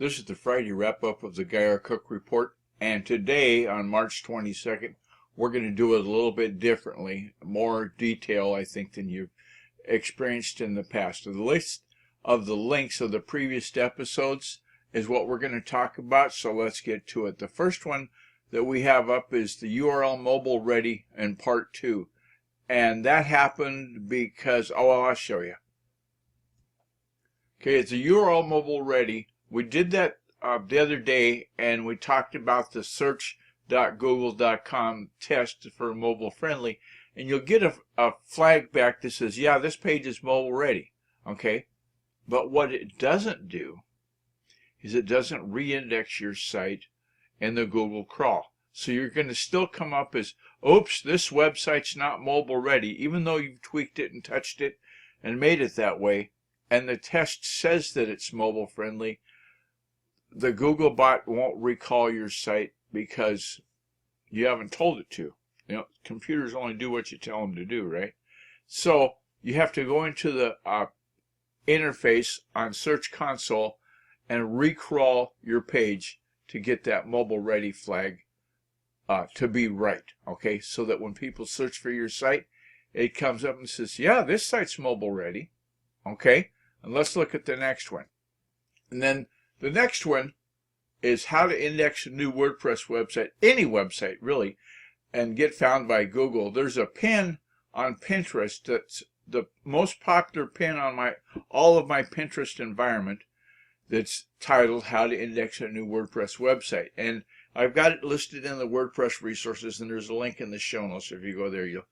This is the Friday wrap-up of the Guy R. Cook Report, and today, on March 22nd, we're going to do it a little bit differently, more detail, I think, than you've experienced in the past. So the list of the links of the previous episodes is what we're going to talk about, so let's get to it. The first one that we have up is the URL Mobile Ready in Part 2, and that happened because, I'll show you. Okay, it's a URL Mobile Ready. We did that the other day, and we talked about the search.google.com test for mobile friendly, and you'll get a flag back that says, yeah, this page is mobile ready. Okay, but what it doesn't do is it doesn't re-index your site in the Google crawl. So you're going to still come up as, oops, this website's not mobile ready, even though you've tweaked it and touched it and made it that way, and the test says that it's mobile friendly. The Google bot won't recall your site because you haven't told it to. You know, computers only do what you tell them to do, right? So you have to go into the interface on Search Console and recrawl your page to get that mobile ready flag to be right, okay? So that when people search for your site, it comes up and says, yeah, this site's mobile ready, okay? And let's look at the next one. And then the next one is how to index a new WordPress website, any website really, and get found by Google. There's a pin on Pinterest that's the most popular pin on all of my Pinterest environment that's titled How to Index a New WordPress Website. And I've got it listed in the WordPress resources, and there's a link in the show notes. So if you go there, you'll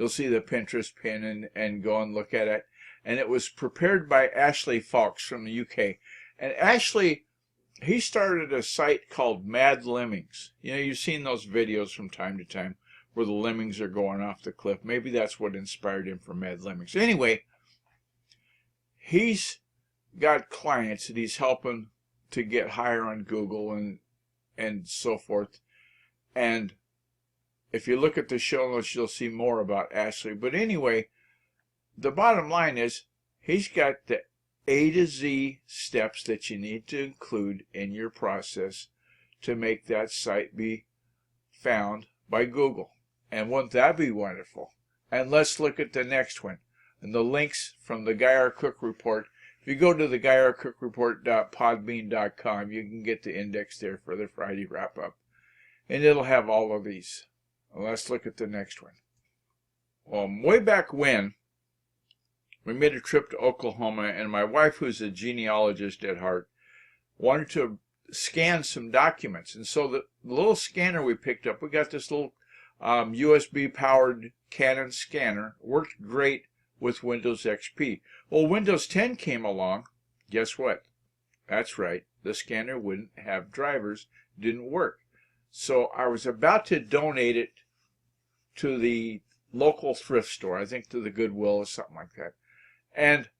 see the Pinterest pin and go and look at it. And it was prepared by Ashley Fawkes from the UK. And Ashley, he started a site called Mad Lemmings. You know, you've seen those videos from time to time where the lemmings are going off the cliff. Maybe that's what inspired him for Mad Lemmings. Anyway, he's got clients that he's helping to get higher on Google and so forth. And if you look at the show notes, you'll see more about Ashley. But anyway, the bottom line is he's got the A to Z steps that you need to include in your process to make that site be found by Google. And wouldn't that be wonderful? And let's look at the next one. And the links from the Guy R. Cook Report. If you go to the GuyRCookReport.podbean.com, you can get the index there for the Friday wrap-up. And it'll have all of these. Well, let's look at the next one. Well, way back when, we made a trip to Oklahoma, and my wife, who's a genealogist at heart, wanted to scan some documents. And so the little scanner we picked up, we got this little USB-powered Canon scanner. Worked great with Windows XP. Well, Windows 10 came along. Guess what? That's right. The scanner wouldn't have drivers. Didn't work. So I was about to donate it to the local thrift store. I think to the Goodwill or something like that. And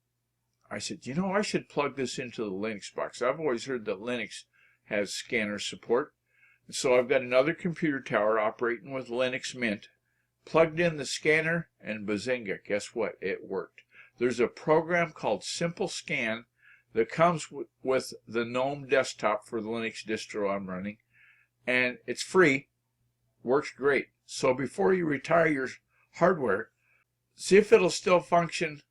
I said, you know, I should plug this into the Linux box. I've always heard that Linux has scanner support. And so I've got another computer tower operating with Linux Mint, plugged in the scanner, and bazinga, guess what? It worked. There's a program called Simple Scan that comes with the GNOME desktop for the Linux distro I'm running, and it's free, works great. So before you retire your hardware, see if it'll still function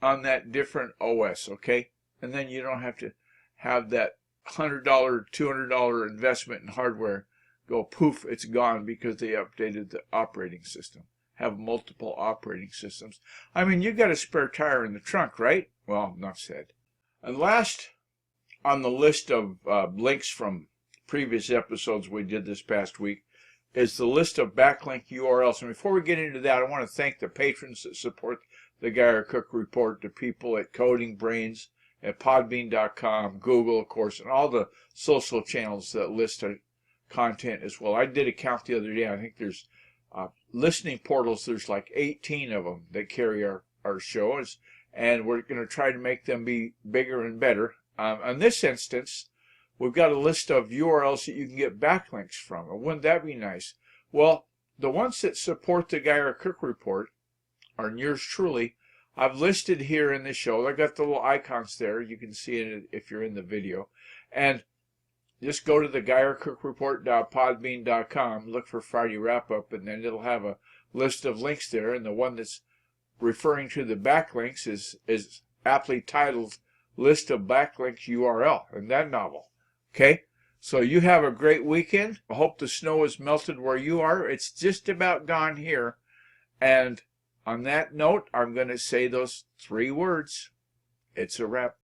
on that different OS, okay? And then you don't have to have that $100, $200 investment in hardware go poof, it's gone because they updated the operating system. Have multiple operating systems. I mean, you got a spare tire in the trunk, right? Well, enough said. And last on the list of links from previous episodes we did this past week is the list of backlink URLs. And before we get into that, I want to thank the patrons that support the Guy R. Cook Report, the people at Coding Brains, at Podbean.com, Google, of course, and all the social channels that list our content as well. I did a count the other day. I think there's listening portals. There's like 18 of them that carry our shows, and we're going to try to make them be bigger and better. In this instance, we've got a list of URLs that you can get backlinks from. And wouldn't that be nice? Well, the ones that support the Guy R. Cook Report are yours truly. I've listed here in the show. I got the little icons there. You can see it if you're in the video. And just go to the GuyerCookReport.podbean.com, look for Friday Wrap-Up, and then it'll have a list of links there. And the one that's referring to the backlinks is aptly titled List of Backlinks URL in that novel. Okay? So you have a great weekend. I hope the snow has melted where you are. It's just about gone here. And on that note, I'm going to say those 3 words. It's a wrap.